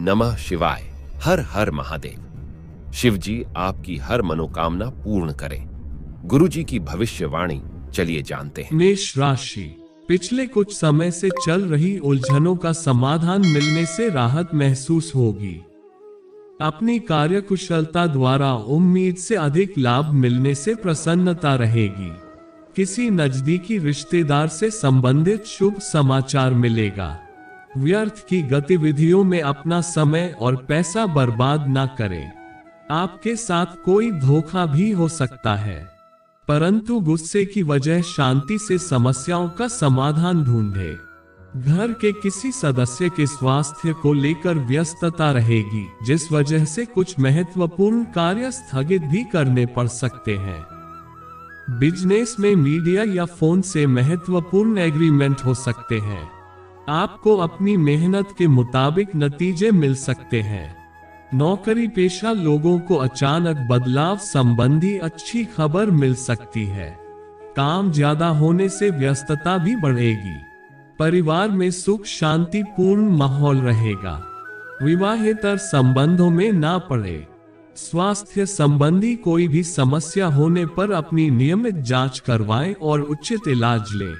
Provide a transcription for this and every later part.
नमः शिवाय। हर हर महादेव। शिव जी आपकी हर मनोकामना पूर्ण करें। गुरु जी की भविष्यवाणी चलिए जानते हैं। मेष राशि, पिछले कुछ समय से चल रही उलझनों का समाधान मिलने से राहत महसूस होगी। अपनी कार्यकुशलता द्वारा उम्मीद से अधिक लाभ मिलने से प्रसन्नता रहेगी। किसी नजदीकी रिश्तेदार से संबंधित शुभ समाचार मिलेगा। व्यर्थ की गतिविधियों में अपना समय और पैसा बर्बाद न करें। आपके साथ कोई धोखा भी हो सकता है, परंतु गुस्से की वजह शांति से समस्याओं का समाधान ढूंढे। घर के किसी सदस्य के स्वास्थ्य को लेकर व्यस्तता रहेगी, जिस वजह से कुछ महत्वपूर्ण कार्य स्थगित भी करने पड़ सकते हैं। बिजनेस में मीडिया या फोन से महत्वपूर्ण एग्रीमेंट हो सकते हैं। आपको अपनी मेहनत के मुताबिक नतीजे मिल सकते हैं। नौकरी पेशा लोगों को अचानक बदलाव संबंधी अच्छी खबर मिल सकती है। काम ज्यादा होने से व्यस्तता भी बढ़ेगी। परिवार में सुख शांतिपूर्ण माहौल रहेगा। विवाहेतर संबंधों में ना पड़े। स्वास्थ्य संबंधी कोई भी समस्या होने पर अपनी नियमित जांच करवाएं और उचित इलाज लें।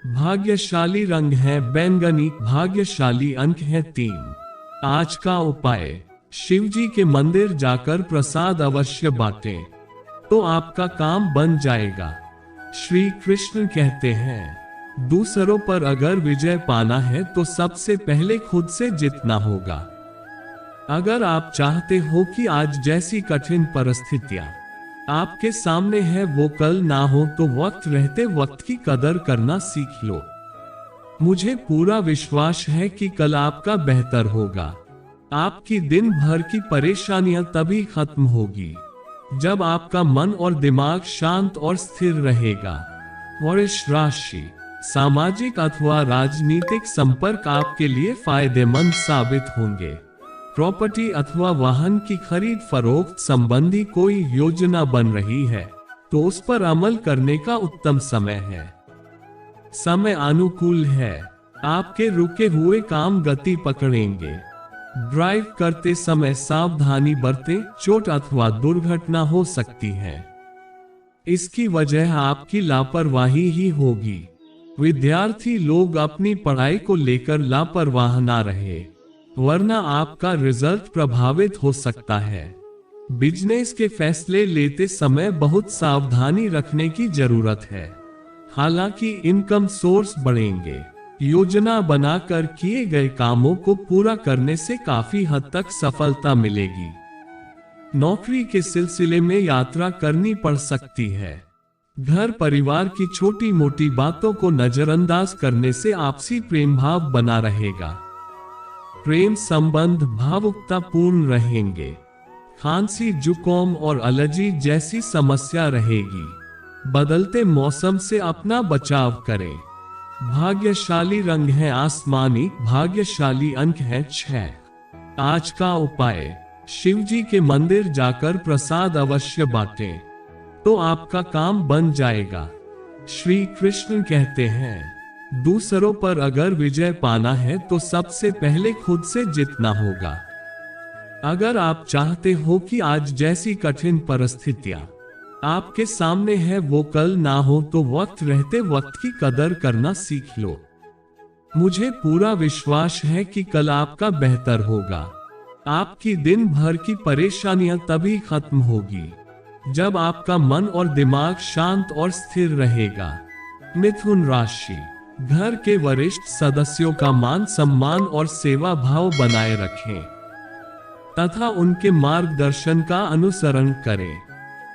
भाग्यशाली रंग है बैंगनी। भाग्यशाली अंक है 3। आज का उपाय, शिव जी के मंदिर जाकर प्रसाद अवश्य बांटें, तो आपका काम बन जाएगा। श्री कृष्ण कहते हैं, दूसरों पर अगर विजय पाना है तो सबसे पहले खुद से जीतना होगा। अगर आप चाहते हो कि आज जैसी कठिन परिस्थितियां आपके सामने है वो कल ना हो, तो वक्त रहते वक्त की कदर करना सीख लो। मुझे पूरा विश्वास है कि कल आपका बेहतर होगा। आपकी दिन भर की परेशानियां तभी खत्म होगी जब आपका मन और दिमाग शांत और स्थिर रहेगा। वृष राशि, सामाजिक अथवा राजनीतिक संपर्क आपके लिए फायदेमंद साबित होंगे। प्रॉपर्टी अथवा वाहन की खरीद फरोख्त संबंधी कोई योजना बन रही है तो उस पर अमल करने का उत्तम समय है। समय अनुकूल है। आपके रुके हुए काम गति पकड़ेंगे। ड्राइव करते समय सावधानी बरतें, चोट अथवा दुर्घटना हो सकती है। इसकी वजह आपकी लापरवाही ही होगी। विद्यार्थी लोग अपनी पढ़ाई को लेकर लापरवाह ना रहे, वरना आपका रिजल्ट प्रभावित हो सकता है। बिजनेस के फैसले लेते समय बहुत सावधानी रखने की जरूरत है। हालांकि इनकम सोर्स बढ़ेंगे। योजना बनाकर किए गए कामों को पूरा करने से काफी हद तक सफलता मिलेगी। नौकरी के सिलसिले में यात्रा करनी पड़ सकती है। घर परिवार की छोटी मोटी बातों को नजरअंदाज करने से आपसी प्रेम भाव बना रहेगा। प्रेम संबंध भावुकता पूर्ण रहेंगे। खांसी जुकाम और एलर्जी जैसी समस्या रहेगी। बदलते मौसम से अपना बचाव करें। भाग्यशाली रंग है आसमानी। भाग्यशाली अंक है 6। आज का उपाय, शिव जी के मंदिर जाकर प्रसाद अवश्य बांटें, तो आपका काम बन जाएगा। श्री कृष्ण कहते हैं, दूसरों पर अगर विजय पाना है तो सबसे पहले खुद से जीतना होगा। अगर आप चाहते हो कि आज जैसी कठिन परिस्थितियां आपके सामने है वो कल ना हो, तो वक्त रहते वक्त की कदर करना सीख लो। मुझे पूरा विश्वास है कि कल आपका बेहतर होगा। आपकी दिन भर की परेशानियां तभी खत्म होगी जब आपका मन और दिमाग शांत और स्थिर रहेगा। मिथुन राशि, घर के वरिष्ठ सदस्यों का मान सम्मान और सेवा भाव बनाए रखें तथा उनके मार्गदर्शन का अनुसरण करें।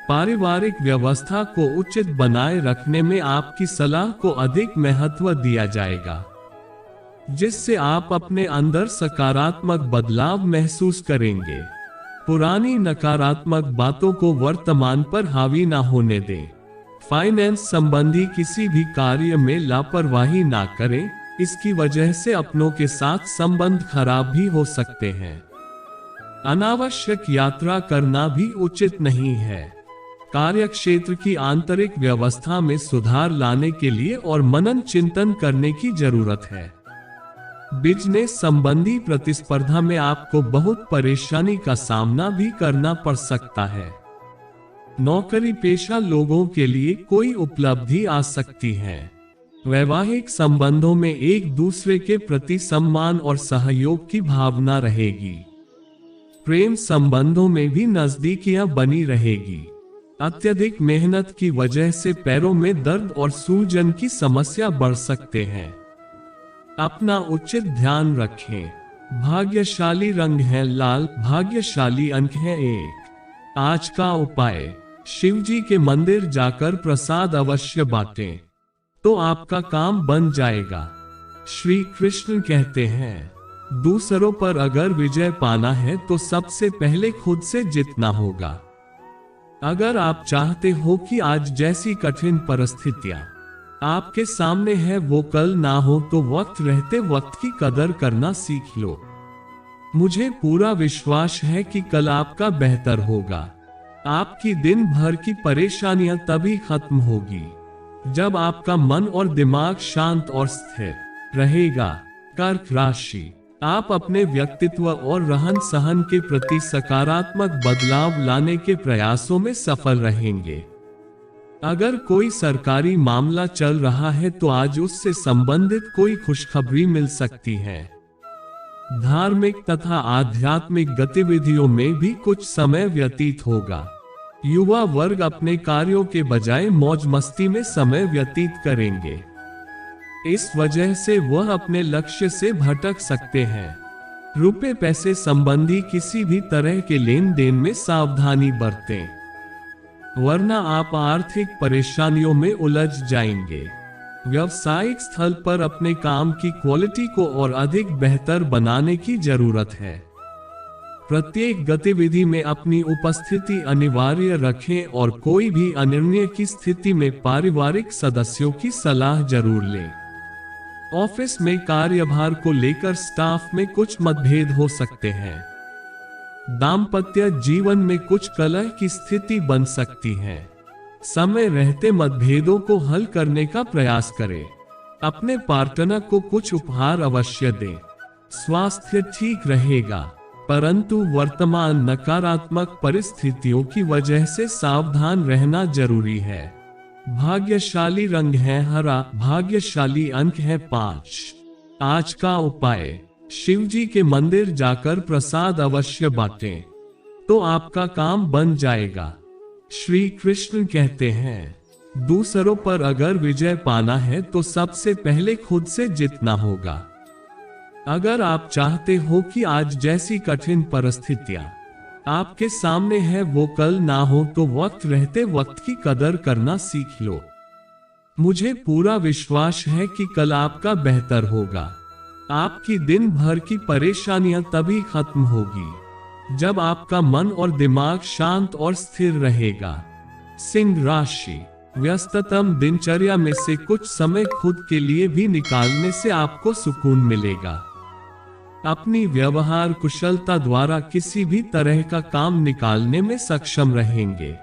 पारिवारिक व्यवस्था को उचित बनाए रखने में आपकी सलाह को अधिक महत्व दिया जाएगा, जिससे आप अपने अंदर सकारात्मक बदलाव महसूस करेंगे। पुरानी नकारात्मक बातों को वर्तमान पर हावी ना होने दें। फाइनेंस संबंधी किसी भी कार्य में लापरवाही ना करें, इसकी वजह से अपनों के साथ संबंध खराब भी हो सकते हैं। अनावश्यक यात्रा करना भी उचित नहीं है। कार्यक्षेत्र की आंतरिक व्यवस्था में सुधार लाने के लिए और मनन चिंतन करने की जरूरत है। बिजनेस संबंधी प्रतिस्पर्धा में आपको बहुत परेशानी का सामना भी करना पड़ सकता है। नौकरी पेशा लोगों के लिए कोई उपलब्धि आ सकती है। वैवाहिक संबंधों में एक दूसरे के प्रति सम्मान और सहयोग की भावना रहेगी। प्रेम संबंधों में भी नजदीकियां बनी रहेगी। अत्यधिक मेहनत की वजह से पैरों में दर्द और सूजन की समस्या बढ़ सकते हैं। अपना उचित ध्यान रखें। भाग्यशाली रंग है लाल, भाग्यशाली अंक है 1। आज का उपाय, शिव जी के मंदिर जाकर प्रसाद अवश्य बांटें, तो आपका काम बन जाएगा। श्री कृष्ण कहते हैं, दूसरों पर अगर विजय पाना है तो सबसे पहले खुद से जीतना होगा। अगर आप चाहते हो कि आज जैसी कठिन परिस्थितियां आपके सामने है वो कल ना हो, तो वक्त रहते वक्त की कदर करना सीख लो। मुझे पूरा विश्वास है कि कल आपका बेहतर होगा। आपकी दिन भर की परेशानियां तभी खत्म होगी जब आपका मन और दिमाग शांत और स्थिर रहेगा। कर्क राशि, आप अपने व्यक्तित्व और रहन सहन के प्रति सकारात्मक बदलाव लाने के प्रयासों में सफल रहेंगे। अगर कोई सरकारी मामला चल रहा है तो आज उससे संबंधित कोई खुशखबरी मिल सकती है। धार्मिक तथा आध्यात्मिक गतिविधियों में भी कुछ समय व्यतीत होगा। युवा वर्ग अपने कार्यों के बजाय मौज मस्ती में समय व्यतीत करेंगे। इस वजह से वह अपने लक्ष्य से भटक सकते हैं। रुपए पैसे संबंधी किसी भी तरह के लेन देन में सावधानी बरतें, वरना आप आर्थिक परेशानियों में उलझ जाएंगे। व्यावसायिक स्थल पर अपने काम की क्वालिटी को और अधिक बेहतर बनाने की जरूरत है। प्रत्येक गतिविधि में अपनी उपस्थिति अनिवार्य रखें और कोई भी अनिर्णय की स्थिति में पारिवारिक सदस्यों की सलाह जरूर लें। ऑफिस में कार्यभार को लेकर स्टाफ में कुछ मतभेद हो सकते हैं। दाम्पत्य जीवन में कुछ कलह की स्थिति बन सकती है। समय रहते मतभेदों को हल करने का प्रयास करें। अपने पार्टनर को कुछ उपहार अवश्य दें। स्वास्थ्य ठीक रहेगा, परंतु वर्तमान नकारात्मक परिस्थितियों की वजह से सावधान रहना जरूरी है। भाग्यशाली रंग है हरा, भाग्यशाली अंक है 5। आज का उपाय, शिव जी के मंदिर जाकर प्रसाद अवश्य बांटें, तो आपका काम बन जाएगा। श्री कृष्ण कहते हैं, दूसरों पर अगर विजय पाना है तो सबसे पहले खुद से जीतना होगा। अगर आप चाहते हो कि आज जैसी कठिन परिस्थितियां आपके सामने है वो कल ना हो, तो वक्त रहते वक्त की कदर करना सीख लो। मुझे पूरा विश्वास है कि कल आपका बेहतर होगा। आपकी दिन भर की परेशानियां तभी खत्म होगी जब आपका मन और दिमाग शांत और स्थिर रहेगा। सिंह राशि, व्यस्ततम दिनचर्या में से कुछ समय खुद के लिए भी निकालने से आपको सुकून मिलेगा। अपनी व्यवहार कुशलता द्वारा किसी भी तरह का काम निकालने में सक्षम रहेंगे।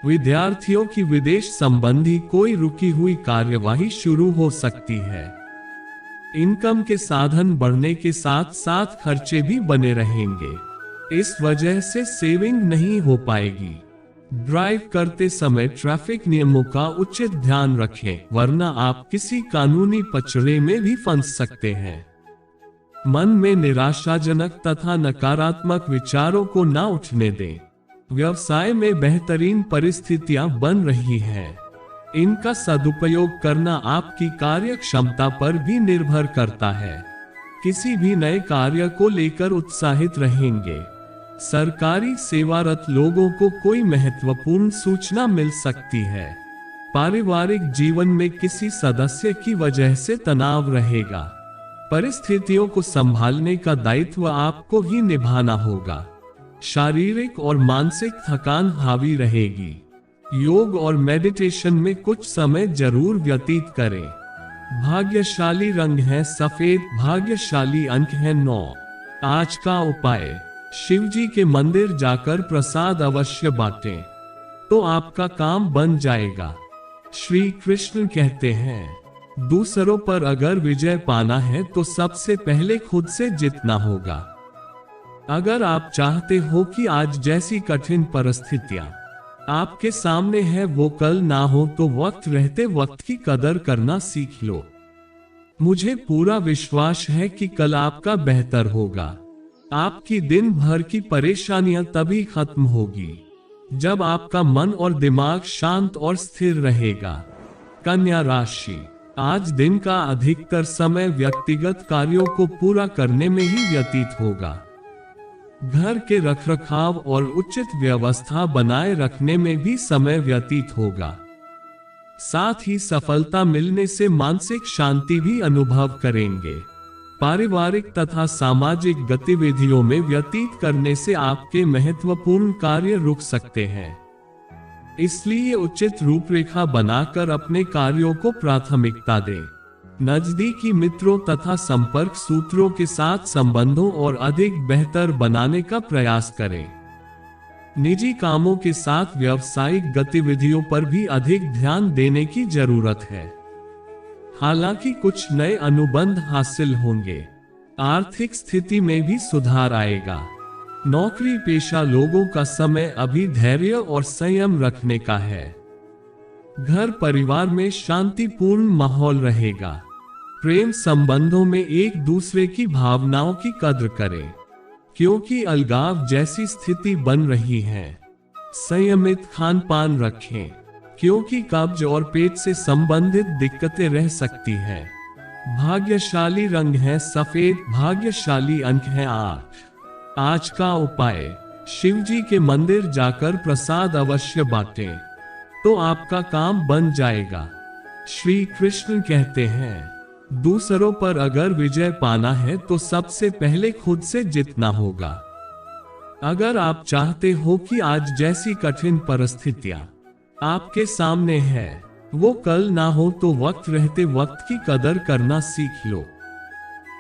विद्यार्थियों की विदेश संबंधी कोई रुकी हुई कार्यवाही शुरू हो सकती है। इनकम के साधन बढ़ने के साथ साथ खर्चे भी बने रहेंगे। इस वजह से सेविंग नहीं हो पाएगी। ड्राइव करते समय ट्रैफिक नियमों का उचित ध्यान रखें, वरना आप किसी कानूनी पचड़े में भी फंस सकते हैं। मन में निराशाजनक तथा नकारात्मक विचारों को ना उठने दें। व्यवसाय में बेहतरीन परिस्थितियां बन रही हैं। इनका सदुपयोग करना आपकी कार्य क्षमता पर भी निर्भर करता है। किसी भी नए कार्य को लेकर उत्साहित रहेंगे। सरकारी सेवारत लोगों को कोई महत्वपूर्ण सूचना मिल सकती है। पारिवारिक जीवन में किसी सदस्य की वजह से तनाव रहेगा। परिस्थितियों को संभालने का दायित्व आपको ही निभाना होगा। शारीरिक और मानसिक थकान हावी रहेगी। योग और मेडिटेशन में कुछ समय जरूर व्यतीत करें। भाग्यशाली रंग है सफेद, भाग्यशाली अंक है 9। आज का उपाय, शिव जी के मंदिर जाकर प्रसाद अवश्य बांटें, तो आपका काम बन जाएगा। श्री कृष्ण कहते हैं, दूसरों पर अगर विजय पाना है तो सबसे पहले खुद से जीतना होगा। अगर आप चाहते हो कि आज जैसी कठिन परिस्थितियां आपके सामने है वो कल ना हो तो वक्त रहते वक्त की कदर करना सीख लो। मुझे पूरा विश्वास है कि कल आपका बेहतर होगा। आपकी दिन भर की परेशानियां तभी खत्म होगी जब आपका मन और दिमाग शांत और स्थिर रहेगा। कन्या राशि, आज दिन का अधिकतर समय व्यक्तिगत कार्यों को पूरा करने में ही व्यतीत होगा। घर के रखरखाव और उचित व्यवस्था बनाए रखने में भी समय व्यतीत होगा। साथ ही सफलता मिलने से मानसिक शांति भी अनुभव करेंगे। पारिवारिक तथा सामाजिक गतिविधियों में व्यतीत करने से आपके महत्वपूर्ण कार्य रुक सकते हैं, इसलिए उचित रूपरेखा बनाकर अपने कार्यों को प्राथमिकता दें। नजदीकी मित्रों तथा संपर्क सूत्रों के साथ संबंधों और अधिक बेहतर बनाने का प्रयास करें। निजी कामों के साथ व्यावसायिक गतिविधियों पर भी अधिक ध्यान देने की जरूरत है। हालांकि कुछ नए अनुबंध हासिल होंगे। आर्थिक स्थिति में भी सुधार आएगा। नौकरी पेशा लोगों का समय अभी धैर्य और संयम रखने का है। घर परिवार में शांतिपूर्ण माहौल रहेगा। प्रेम संबंधों में एक दूसरे की भावनाओं की कद्र करें, क्योंकि अलगाव जैसी स्थिति बन रही है। संयमित खान पान रखें, क्योंकि कब्ज और पेट से संबंधित दिक्कतें रह सकती हैं। भाग्यशाली रंग है सफेद, भाग्यशाली अंक है 8। आज का उपाय, शिव जी के मंदिर जाकर प्रसाद अवश्य बांटें, तो आपका काम बन जाएगा। श्री कृष्ण कहते हैं, दूसरों पर अगर विजय पाना है तो सबसे पहले खुद से जीतना होगा। अगर आप चाहते हो कि आज जैसी कठिन परिस्थितियां आपके सामने है वो कल ना हो तो वक्त रहते वक्त की कदर करना सीख लो।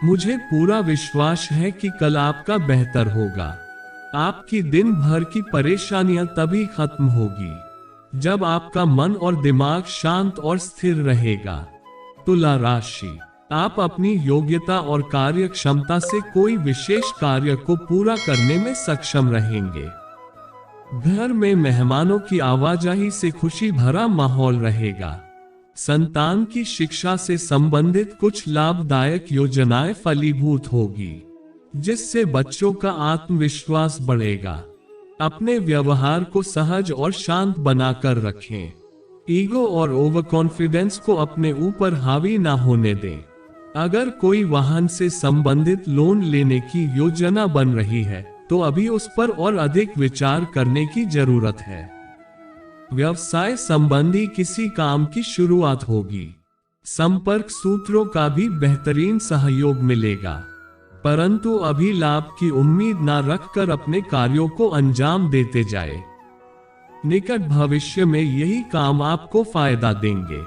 मुझे पूरा विश्वास है कि कल आपका बेहतर होगा। आपकी दिन भर की परेशानियां तभी खत्म होगी जब आपका मन और दिमाग शांत और स्थिर रहेगा। तुला राशि, आप अपनी योग्यता और कार्य क्षमता से कोई विशेष कार्य को पूरा करने में सक्षम रहेंगे। घर में मेहमानों की आवाजाही से खुशी भरा माहौल रहेगा। संतान की शिक्षा से संबंधित कुछ लाभदायक योजनाएं फलीभूत होगी, जिससे बच्चों का आत्मविश्वास बढ़ेगा। अपने व्यवहार को सहज और शांत बनाकर रखें। ईगो और ओवर कॉन्फिडेंस को अपने ऊपर हावी ना होने दें। अगर कोई वाहन से संबंधित लोन लेने की योजना बन रही है तो अभी उस पर और अधिक विचार करने की जरूरत है। व्यवसाय संबंधी किसी काम की शुरुआत होगी। संपर्क सूत्रों का भी बेहतरीन सहयोग मिलेगा, परंतु अभी लाभ की उम्मीद न रखकर अपने कार्यों को अंजाम देते जाए। निकट भविष्य में यही काम आपको फायदा देंगे।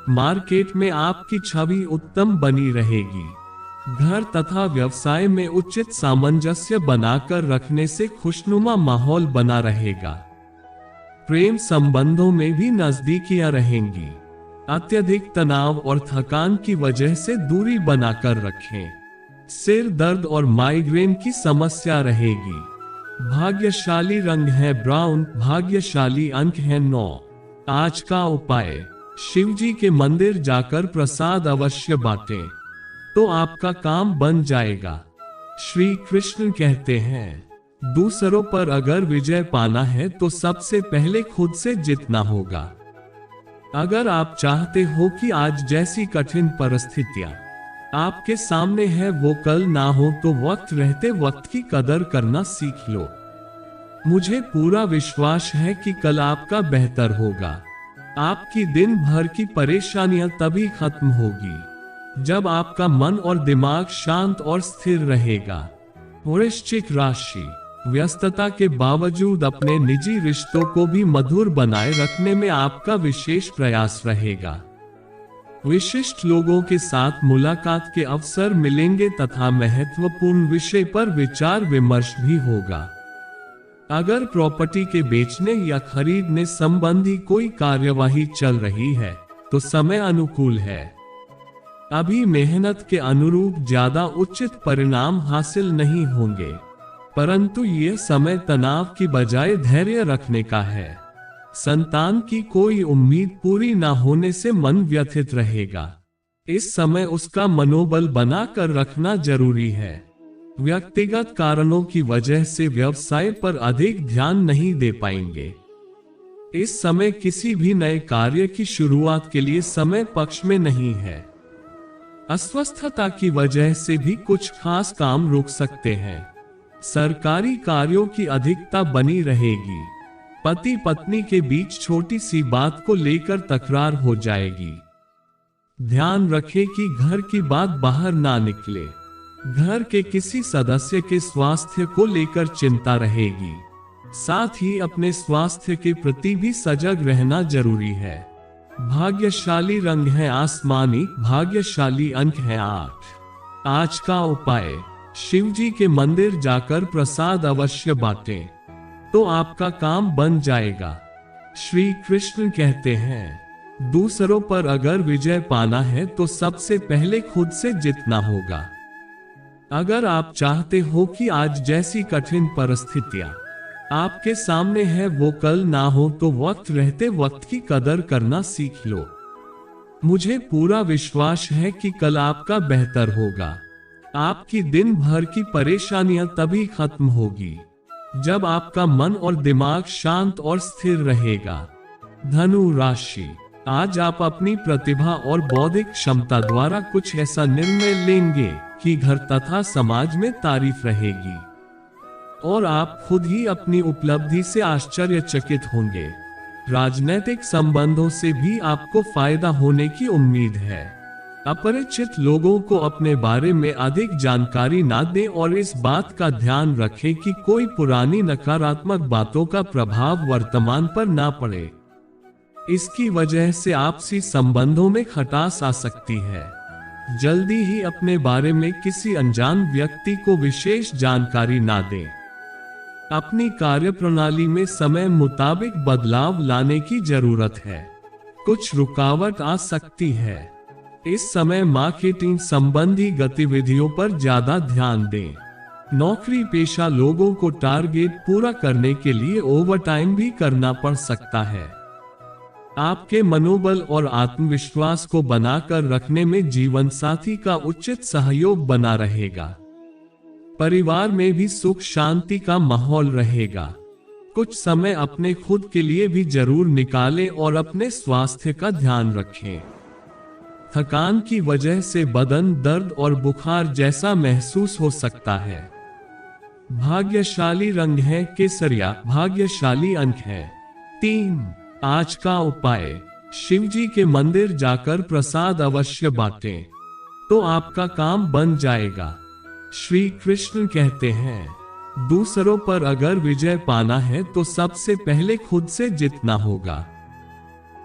मार्केट में आपकी छवि उत्तम बनी रहेगी। घर तथा व्यवसाय में उचित सामंजस्य बनाकर रखने से खुशनुमा माहौल बना रहेगा। प्रेम संबंधों में भी नजदीकियां रहेंगी। अत्यधिक तनाव और थकान की वजह से दूरी बनाकर रखें। सिर दर्द और माइग्रेन की समस्या रहेगी। भाग्यशाली रंग है ब्राउन, भाग्यशाली अंक है 9। आज का उपाय, शिव जी के मंदिर जाकर प्रसाद अवश्य बांटें, तो आपका काम बन जाएगा। श्री कृष्ण कहते हैं, दूसरों पर अगर विजय पाना है तो सबसे पहले खुद से जीतना होगा। अगर आप चाहते हो कि आज जैसी कठिन परिस्थितियां आपके सामने है वो कल ना हो तो वक्त रहते वक्त की कदर करना सीख लो। मुझे पूरा विश्वास है कि कल आपका बेहतर होगा। आपकी दिन भर की परेशानियां तभी खत्म होगी जब आपका मन और दिमाग शांत और स्थिर रहेगा। वृश्चिक राशि, व्यस्तता के बावजूद अपने निजी रिश्तों को भी मधुर बनाए रखने में आपका विशेष प्रयास रहेगा। विशिष्ट लोगों के साथ मुलाकात के अवसर मिलेंगे तथा महत्वपूर्ण विषय पर विचार विमर्श भी होगा। अगर प्रॉपर्टी के बेचने या खरीदने संबंधी कोई कार्यवाही चल रही है तो समय अनुकूल है। अभी मेहनत के अनुरूप ज्यादा उचित परिणाम हासिल नहीं होंगे, परंतु ये समय तनाव की बजाय धैर्य रखने का है। संतान की कोई उम्मीद पूरी न होने से मन व्यथित रहेगा। इस समय उसका मनोबल बनाकर रखना जरूरी है। व्यक्तिगत कारणों की वजह से व्यवसाय पर अधिक ध्यान नहीं दे पाएंगे। इस समय किसी भी नए कार्य की शुरुआत के लिए समय पक्ष में नहीं है। अस्वस्थता की वजह से भी कुछ खास काम रुक सकते हैं। सरकारी कार्यों की अधिकता बनी रहेगी। पति पत्नी के बीच छोटी सी बात को लेकर तकरार हो जाएगी। ध्यान रखें कि घर की बात बाहर ना निकले। घर के किसी सदस्य के स्वास्थ्य को लेकर चिंता रहेगी। साथ ही अपने स्वास्थ्य के प्रति भी सजग रहना जरूरी है। भाग्यशाली रंग है आसमानी, भाग्यशाली अंक है 8। आज का उपाय, शिव जी के मंदिर जाकर प्रसाद अवश्य बांटें, तो आपका काम बन जाएगा। श्री कृष्ण कहते हैं, दूसरों पर अगर विजय पाना है तो सबसे पहले खुद से जीतना होगा। अगर आप चाहते हो कि आज जैसी कठिन परिस्थितियां आपके सामने है वो कल ना हो, तो वक्त रहते वक्त की कदर करना सीख लो। मुझे पूरा विश्वास है कि कल आपका बेहतर होगा। आपकी दिन भर की परेशानियां तभी खत्म होगी जब आपका मन और दिमाग शांत और स्थिर रहेगा। धनु राशि, आज आप अपनी प्रतिभा और बौद्धिक क्षमता द्वारा कुछ ऐसा निर्णय लेंगे कि घर तथा समाज में तारीफ रहेगी और आप खुद ही अपनी उपलब्धि से आश्चर्यचकित होंगे। राजनीतिक संबंधों से भी आपको फायदा होने की उम्मीद है। अपरिचित लोगों को अपने बारे में अधिक जानकारी ना दें और इस बात का ध्यान रखें कि कोई पुरानी नकारात्मक बातों का प्रभाव वर्तमान पर ना पड़े। इसकी वजह से आपसी संबंधों में खटास आ सकती है। जल्दी ही अपने बारे में किसी अनजान व्यक्ति को विशेष जानकारी ना दें। अपनी कार्यप्रणाली में समय मुताबिक बदलाव लाने की जरूरत है। कुछ रुकावट आ सकती है। इस समय मार्केटिंग संबंधी गतिविधियों पर ज्यादा ध्यान दें। नौकरी पेशा लोगों को टारगेट पूरा करने के लिए ओवरटाइम भी करना पड़ सकता है। आपके मनोबल और आत्मविश्वास को बनाकर रखने में जीवन साथी का उचित सहयोग बना रहेगा। परिवार में भी सुख शांति का माहौल रहेगा। कुछ समय अपने खुद के लिए भी जरूर निकालें और अपने स्वास्थ्य का ध्यान रखें। थकान की वजह से बदन दर्द और बुखार जैसा महसूस हो सकता है। भाग्यशाली रंग है केसरिया, भाग्यशाली अंक है 3। आज का उपाय, शिव जी के मंदिर जाकर प्रसाद अवश्य बांटें, तो आपका काम बन जाएगा। श्री कृष्ण कहते हैं, दूसरों पर अगर विजय पाना है तो सबसे पहले खुद से जीतना होगा।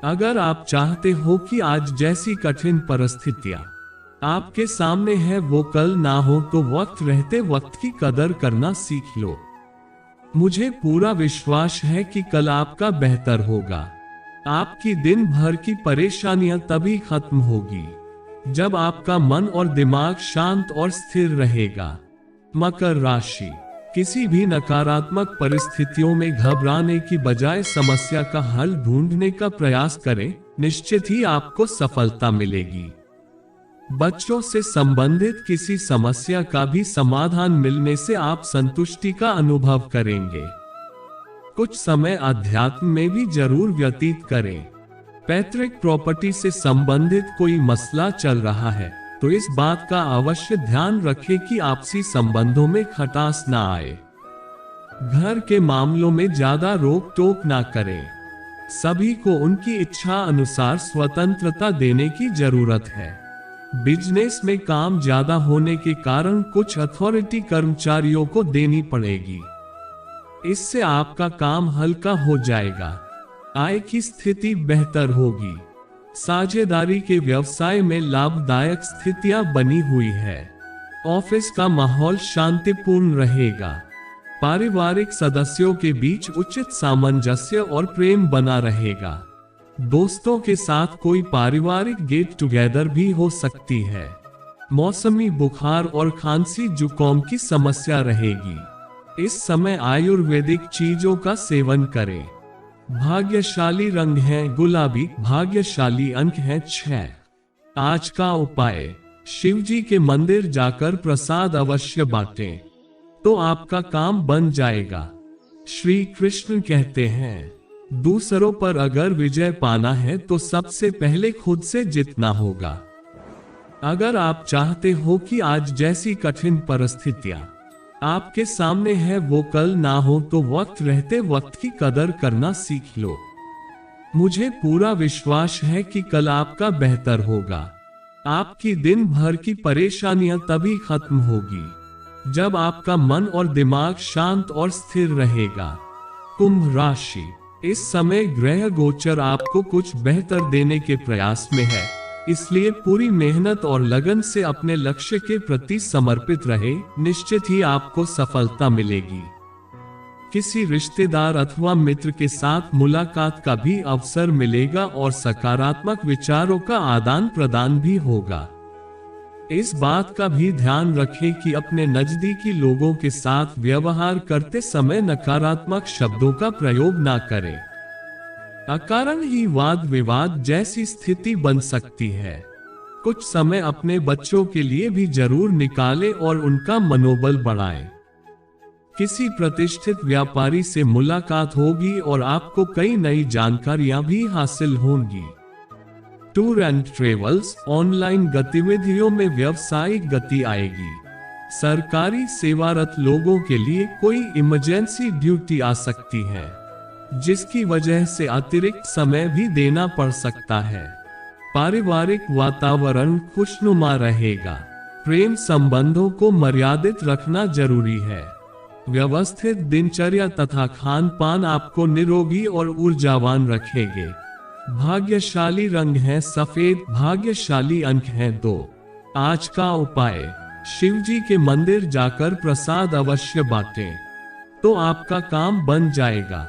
अगर आप चाहते हो कि आज जैसी कठिन परिस्थितियां आपके सामने है वो कल ना हो, तो वक्त रहते वक्त की कदर करना सीख लो। मुझे पूरा विश्वास है कि कल आपका बेहतर होगा। आपकी दिन भर की परेशानियां तभी खत्म होगी जब आपका मन और दिमाग शांत और स्थिर रहेगा। मकर राशि, किसी भी नकारात्मक परिस्थितियों में घबराने की बजाय समस्या का हल ढूंढने का प्रयास करें, निश्चित ही आपको सफलता मिलेगी। बच्चों से संबंधित किसी समस्या का भी समाधान मिलने से आप संतुष्टि का अनुभव करेंगे। कुछ समय अध्यात्म में भी जरूर व्यतीत करें। पैतृक प्रॉपर्टी से संबंधित कोई मसला चल रहा है तो इस बात का अवश्य ध्यान रखें कि आपसी संबंधों में खटास ना आए। घर के मामलों में ज्यादा रोक टोक ना करें। सभी को उनकी इच्छा अनुसार स्वतंत्रता देने की जरूरत है। बिजनेस में काम ज्यादा होने के कारण कुछ अथॉरिटी कर्मचारियों को देनी पड़ेगी। इससे आपका काम हल्का हो जाएगा। आय की स्थिति बेहतर होगी। साझेदारी के व्यवसाय में लाभदायक स्थितियां बनी हुई है। ऑफिस का माहौल शांतिपूर्ण रहेगा। पारिवारिक सदस्यों के बीच उचित सामंजस्य और प्रेम बना रहेगा। दोस्तों के साथ कोई पारिवारिक गेट टुगेदर भी हो सकती है। मौसमी बुखार और खांसी जुकाम की समस्या रहेगी। इस समय आयुर्वेदिक चीजों का सेवन करें। भाग्यशाली रंग है गुलाबी, भाग्यशाली अंक है 6। आज का उपाय, शिव जी के मंदिर जाकर प्रसाद अवश्य बांटें, तो आपका काम बन जाएगा। श्री कृष्ण कहते हैं, दूसरों पर अगर विजय पाना है तो सबसे पहले खुद से जीतना होगा। अगर आप चाहते हो कि आज जैसी कठिन परिस्थितियां आपके सामने है वो कल ना हो, तो वक्त रहते वक्त की कदर करना सीख लो। मुझे पूरा विश्वास है कि कल आपका बेहतर होगा। आपकी दिन भर की परेशानियां तभी खत्म होगी जब आपका मन और दिमाग शांत और स्थिर रहेगा। कुंभ राशि, इस समय ग्रह गोचर आपको कुछ बेहतर देने के प्रयास में है, इसलिए पूरी मेहनत और लगन से अपने लक्ष्य के प्रति समर्पित रहे, निश्चित ही आपको सफलता मिलेगी। किसी रिश्तेदार अथवा मित्र के साथ मुलाकात का भी अवसर मिलेगा और सकारात्मक विचारों का आदान प्रदान भी होगा। इस बात का भी ध्यान रखें कि अपने नजदीकी लोगों के साथ व्यवहार करते समय नकारात्मक शब्दों का प्रयोग ना करें। अकारण ही वाद विवाद जैसी स्थिति बन सकती है। कुछ समय अपने बच्चों के लिए भी जरूर निकालें और उनका मनोबल बढ़ाएं। किसी प्रतिष्ठित व्यापारी से मुलाकात होगी और आपको कई नई जानकारियां भी हासिल होंगी। टूर एंड ट्रेवल्स, ऑनलाइन गतिविधियों में व्यावसायिक गति आएगी। सरकारी सेवारत लोगों के लिए कोई इमरजेंसी ड्यूटी आ सकती है, जिसकी वजह से अतिरिक्त समय भी देना पड़ सकता है। पारिवारिक वातावरण खुशनुमा रहेगा। प्रेम संबंधों को मर्यादित रखना जरूरी है। व्यवस्थित दिनचर्या तथा खान पान आपको निरोगी और ऊर्जावान रखेंगे। भाग्यशाली रंग है सफेद, भाग्यशाली अंक है 2। आज का उपाय, शिव जी के मंदिर जाकर प्रसाद अवश्य बांटें, तो आपका काम बन जाएगा।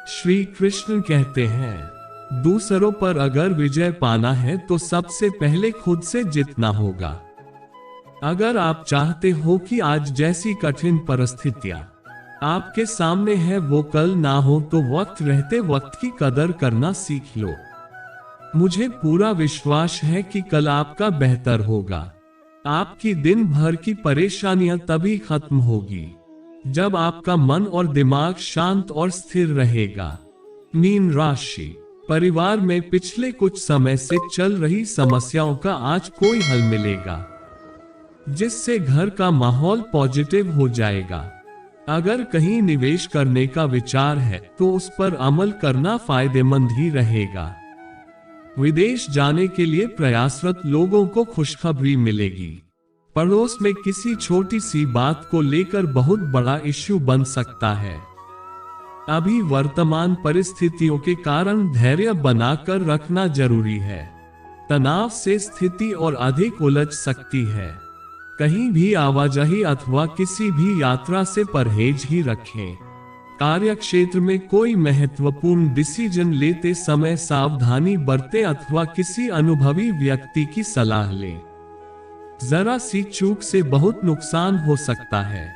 श्री कृष्ण कहते हैं, दूसरों पर अगर विजय पाना है तो सबसे पहले खुद से जीतना होगा। अगर आप चाहते हो कि आज जैसी कठिन परिस्थितियां आपके सामने है वो कल ना हो, तो वक्त रहते वक्त की कदर करना सीख लो। मुझे पूरा विश्वास है कि कल आपका बेहतर होगा। आपकी दिन भर की परेशानियां तभी खत्म होगी जब आपका मन और दिमाग शांत और स्थिर रहेगा। मीन राशि, परिवार में पिछले कुछ समय से चल रही समस्याओं का आज कोई हल मिलेगा, जिससे घर का माहौल पॉजिटिव हो जाएगा। अगर कहीं निवेश करने का विचार है तो उस पर अमल करना फायदेमंद ही रहेगा। विदेश जाने के लिए प्रयासरत लोगों को खुशखबरी मिलेगी। पड़ोस में किसी छोटी सी बात को लेकर बहुत बड़ा इश्यू बन सकता है। अभी वर्तमान परिस्थितियों के कारण धैर्य बनाकर रखना जरूरी है। तनाव से स्थिति और अधिक उलझ सकती है। कहीं भी आवाजाही अथवा किसी भी यात्रा से परहेज ही रखें। कार्य क्षेत्र में कोई महत्वपूर्ण डिसीजन लेते समय सावधानी बरतें अथवा किसी अनुभवी व्यक्ति की सलाह लें। जरा सी चूक से बहुत नुकसान हो सकता है।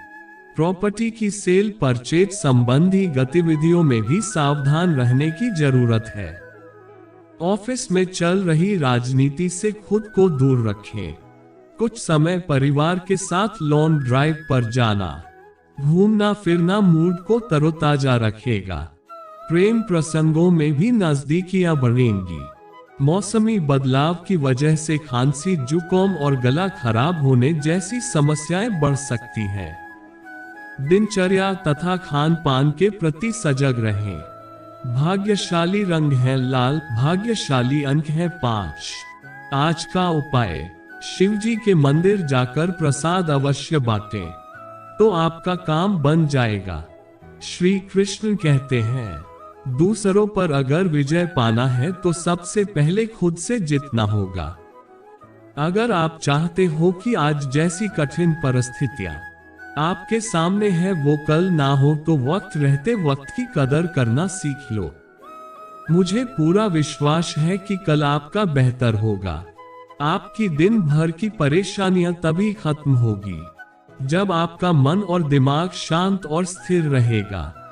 प्रॉपर्टी की सेल परचेज संबंधी गतिविधियों में भी सावधान रहने की जरूरत है। ऑफिस में चल रही राजनीति से खुद को दूर रखें। कुछ समय परिवार के साथ लॉन्ग ड्राइव पर जाना, घूमना फिरना मूड को तरोताजा रखेगा। प्रेम प्रसंगों में भी नजदीकियां बढ़ेंगी। मौसमी बदलाव की वजह से खांसी जुकाम और गला खराब होने जैसी समस्याएं बढ़ सकती हैं। दिनचर्या तथा खान पान के प्रति सजग रहें। भाग्यशाली रंग है लाल, भाग्यशाली अंक है 5। आज का उपाय, शिव जी के मंदिर जाकर प्रसाद अवश्य बांटें, तो आपका काम बन जाएगा। श्री कृष्ण कहते हैं, दूसरों पर अगर विजय पाना है तो सबसे पहले खुद से जीतना होगा। अगर आप चाहते हो कि आज जैसी कठिन परिस्थितियां आपके सामने है वो कल ना हो, तो वक्त रहते वक्त की कदर करना सीख लो। मुझे पूरा विश्वास है कि कल आपका बेहतर होगा। आपकी दिन भर की परेशानियां तभी खत्म होगी जब आपका मन और दिमाग शांत और स्थिर रहेगा।